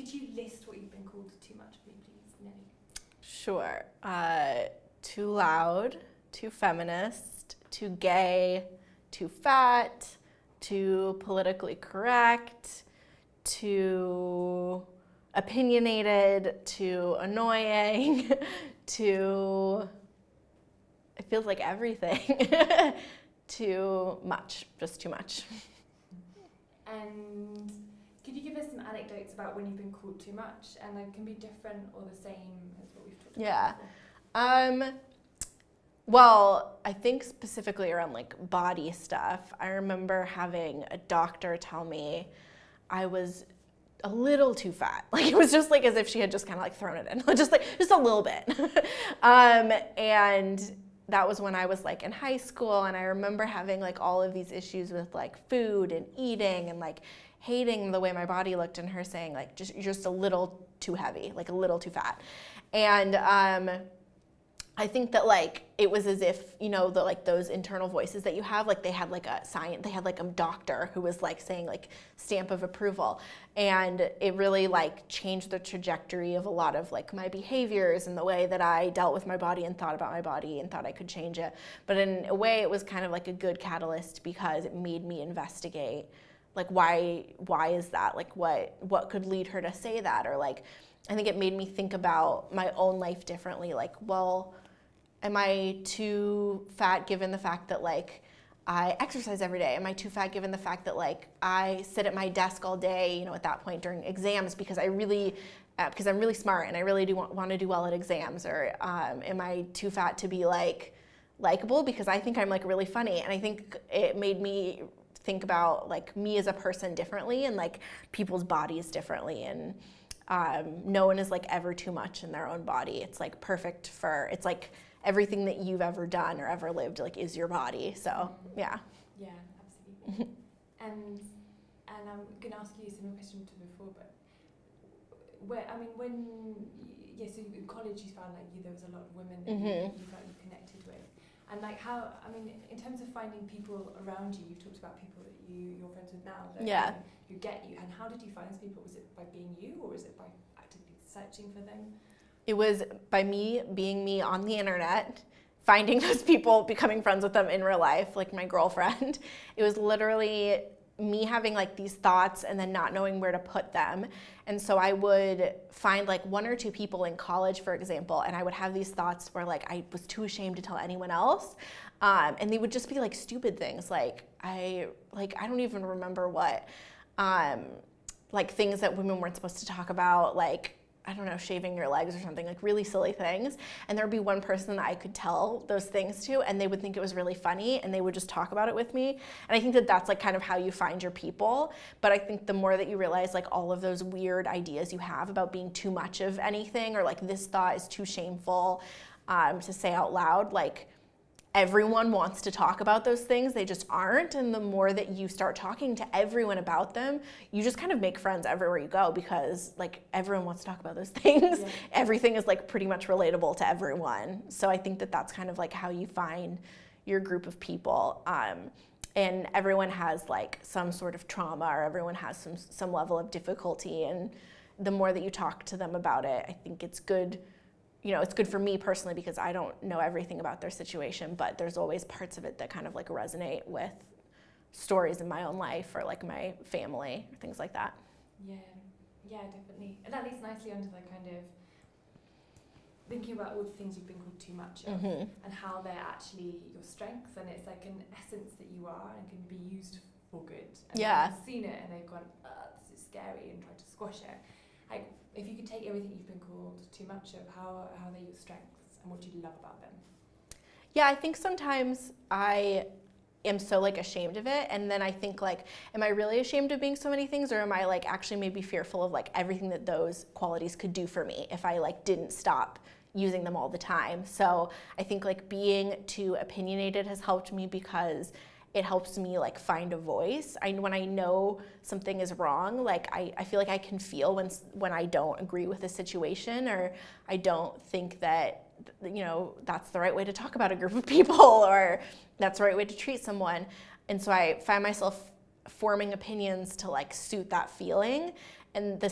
could you list what you've been called too much for me, please, Nellie? Sure. Too loud, too feminist, too gay, too fat, too politically correct, too opinionated, too annoying, too, it feels like everything. Too much, just too much. And could you give us some anecdotes about when you've been called too much? And they can be different or the same as what we've talked about before. Well, I think specifically around like body stuff, I remember having a doctor tell me I was a little too fat. Like it was just like as if she had just kind of like thrown it in, just a little bit. And that was when I was like in high school, and I remember having like all of these issues with like food and eating and like hating the way my body looked, and her saying like you're just a little too heavy, like a little too fat. And I think that like it was as if, you know, the like those internal voices that you have, like they had like a doctor who was like saying like stamp of approval, and it really like changed the trajectory of a lot of like my behaviors and the way that I dealt with my body and thought about my body and thought I could change it. But in a way it was kind of like a good catalyst because it made me investigate like why is that, like what could lead her to say that, or like I think it made me think about my own life differently, like, well, am I too fat given the fact that like I exercise every day? Am I too fat given the fact that like I sit at my desk all day, you know, at that point during exams because I'm really smart and I really do want to do well at exams? Or am I too fat to be like likable because I think I'm like really funny? And I think it made me think about like me as a person differently and like people's bodies differently. And no one is like ever too much in their own body. It's like perfect for, it's like everything that you've ever done or ever lived like is your body. So yeah. Yeah, absolutely. and I'm gonna ask you a similar question to before, but so in college you found like there was a lot of women that you felt you connected with. And like how, I mean, in terms of finding people around you, you've talked about people that you're friends with now that who get you, and how did you find those people? Was it by being you, or was it by actively searching for them? It was by me being me on the internet, finding those people, becoming friends with them in real life, like my girlfriend. It was literally me having like these thoughts and then not knowing where to put them. And so I would find like one or two people in college, for example, and I would have these thoughts where like I was too ashamed to tell anyone else. And they would just be like stupid things. Like I don't even remember what, like things that women weren't supposed to talk about, like, I don't know, shaving your legs or something, like really silly things. And there would be one person that I could tell those things to, and they would think it was really funny, and they would just talk about it with me. And I think that that's like kind of how you find your people. But I think the more that you realize like all of those weird ideas you have about being too much of anything, or like this thought is too shameful to say out loud, like everyone wants to talk about those things, they just aren't. And the more that you start talking to everyone about them, you just kind of make friends everywhere you go, because like everyone wants to talk about those things. Yeah. Everything is like pretty much relatable to everyone. So I think that that's kind of like how you find your group of people. And everyone has like some sort of trauma, or everyone has some level of difficulty. And the more that you talk to them about it, I think it's good. You know, it's good for me personally because I don't know everything about their situation, but there's always parts of it that kind of like resonate with stories in my own life or like my family, or things like that. Yeah, definitely. And that leads nicely onto the kind of thinking about all the things you've been called too much of, and how they're actually your strengths, and it's like an essence that you are and can be used for good. And they've seen it and they've gone, this is scary, and tried to squash it. Like, if you could take everything you've been called too much of, how are they your strengths, and what do you love about them? Yeah, I think sometimes I am so like ashamed of it, and then I think like, am I really ashamed of being so many things, or am I like actually maybe fearful of like everything that those qualities could do for me if I like didn't stop using them all the time? So I think like being too opinionated has helped me because it helps me like find a voice. When I know something is wrong, like I feel like I can feel when I don't agree with a situation, or I don't think that, you know, that's the right way to talk about a group of people, or that's the right way to treat someone. And so I find myself forming opinions to like suit that feeling. And the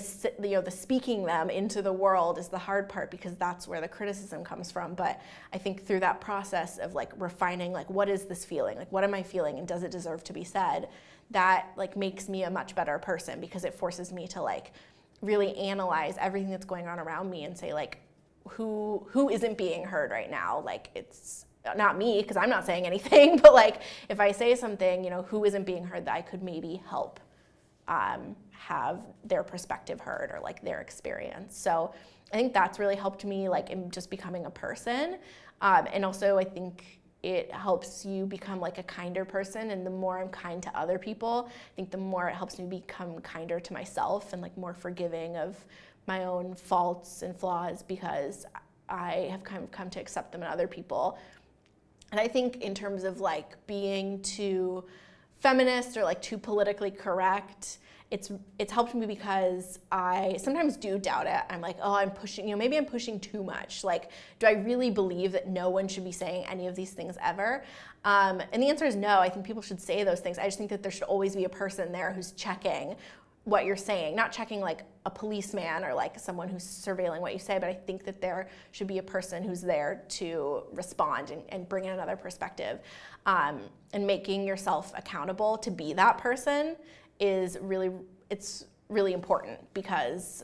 speaking them into the world is the hard part, because that's where the criticism comes from. But I think through that process of like refining, like, what is this feeling? Like, what am I feeling, and does it deserve to be said? That like makes me a much better person, because it forces me to like really analyze everything that's going on around me and say like, who isn't being heard right now? Like, it's not me, because I'm not saying anything, but like if I say something, you know, who isn't being heard that I could maybe help have their perspective heard, or like their experience. So I think that's really helped me like in just becoming a person. And also I think it helps you become like a kinder person. And the more I'm kind to other people, I think the more it helps me become kinder to myself, and like more forgiving of my own faults and flaws, because I have kind of come to accept them in other people. And I think in terms of like being too feminist or like too politically correct, it's helped me, because I sometimes do doubt it. I'm like, oh, I'm pushing, you know, maybe I'm pushing too much. Like, do I really believe that no one should be saying any of these things ever? And the answer is no. I think people should say those things. I just think that there should always be a person there who's checking what you're saying, not checking like a policeman or like someone who's surveilling what you say, but I think that there should be a person who's there to respond and bring in another perspective. And making yourself accountable to be that person is it's really important, because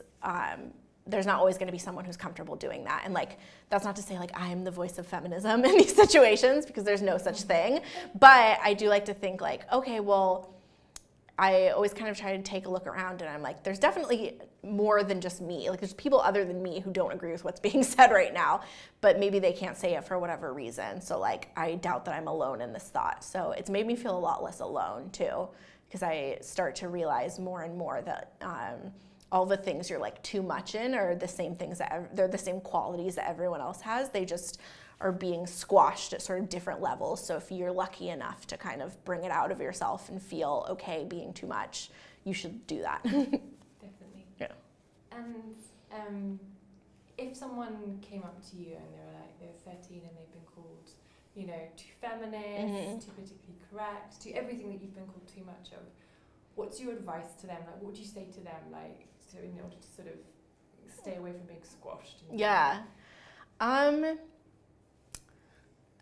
there's not always going to be someone who's comfortable doing that. And like, that's not to say like I'm the voice of feminism in these situations, because there's no such thing. But I do like to think like, okay, well, I always kind of try to take a look around, and I'm like, there's definitely more than just me. Like, there's people other than me who don't agree with what's being said right now, but maybe they can't say it for whatever reason. So like, I doubt that I'm alone in this thought. So it's made me feel a lot less alone too, because I start to realize more and more that all the things you're like too much in are the same things that they're the same qualities that everyone else has. They just are being squashed at sort of different levels. So if you're lucky enough to kind of bring it out of yourself and feel okay being too much, you should do that. Definitely. Yeah. And if someone came up to you and they were like, they're 13 and they've been called, you know, too feminist, too politically correct, to everything that you've been called too much of, what's your advice to them? Like, what would you say to them, like, so in order to sort of stay away from being squashed? Yeah.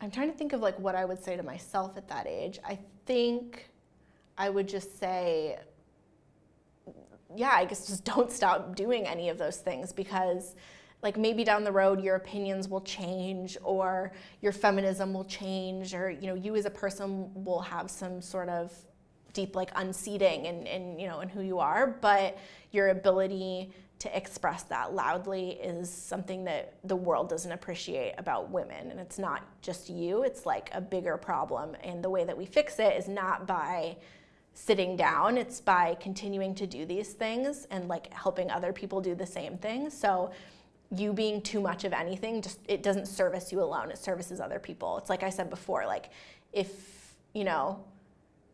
I'm trying to think of like what I would say to myself at that age. I think I would just say, yeah, I guess just don't stop doing any of those things, because like maybe down the road your opinions will change, or your feminism will change, or you know, you as a person will have some sort of deep like unseating in you know, in who you are, but your ability to express that loudly is something that the world doesn't appreciate about women. And it's not just you, it's like a bigger problem. And the way that we fix it is not by sitting down, it's by continuing to do these things and like helping other people do the same thing. So you being too much of anything, just it doesn't service you alone, it services other people. It's like I said before, like if, you know,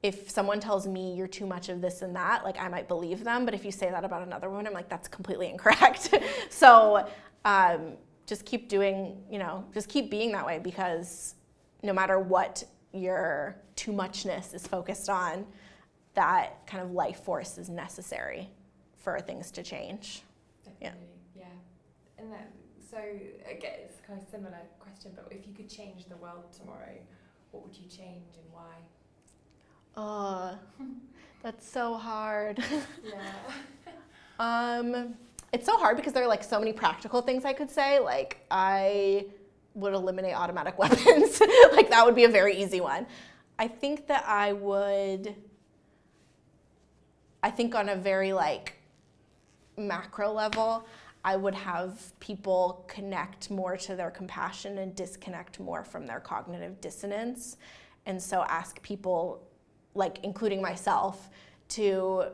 if someone tells me you're too much of this and that, like I might believe them, but if you say that about another woman, I'm like, that's completely incorrect. So just keep doing, you know, just keep being that way, because no matter what your too muchness is focused on, that kind of life force is necessary for things to change. Definitely, yeah. And then, so again, it's kind of similar question, but if you could change the world tomorrow, what would you change and why? Oh, that's so hard. Yeah. It's so hard because there are like so many practical things I could say. Like I would eliminate automatic weapons. Like that would be a very easy one. I think that I think on a very like macro level, I would have people connect more to their compassion and disconnect more from their cognitive dissonance. And so ask people, like including myself, to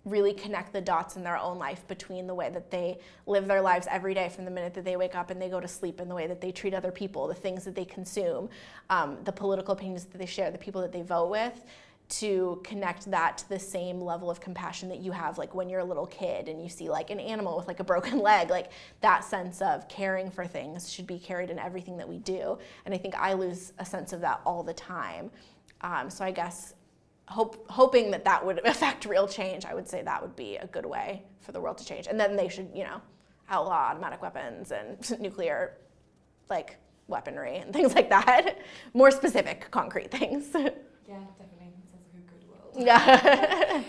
really connect the dots in their own life between the way that they live their lives every day from the minute that they wake up and they go to sleep, and the way that they treat other people, the things that they consume, the political opinions that they share, the people that they vote with, to connect that to the same level of compassion that you have like when you're a little kid and you see like an animal with like a broken leg. Like that sense of caring for things should be carried in everything that we do. And I think I lose a sense of that all the time. So I guess hoping that would affect real change, I would say that would be a good way for the world to change. And then they should, outlaw automatic weapons and nuclear, like, weaponry and things like that. More specific, concrete things. Yeah, definitely. Sounds like a good world. Yeah.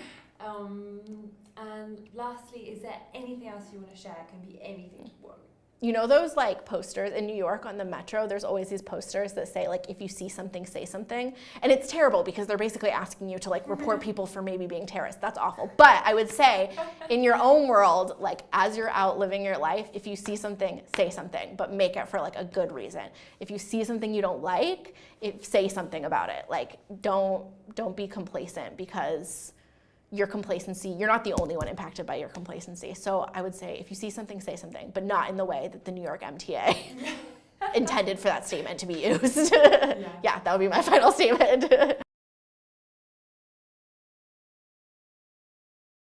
And lastly, is there anything else you want to share? It can be anything you want. You know those like posters in New York on the metro? There's always these posters that say like, if you see something, say something. And it's terrible because they're basically asking you to like report people for maybe being terrorists. That's awful. But I would say in your own world, like as you're out living your life, if you see something, say something, but make it for like a good reason. If you see something you don't like, say something about it. Like don't be complacent, because your complacency, you're not the only one impacted by your complacency. So I would say if you see something, say something, but not in the way that the New York MTA intended for that statement to be used. Yeah, that would be my final statement.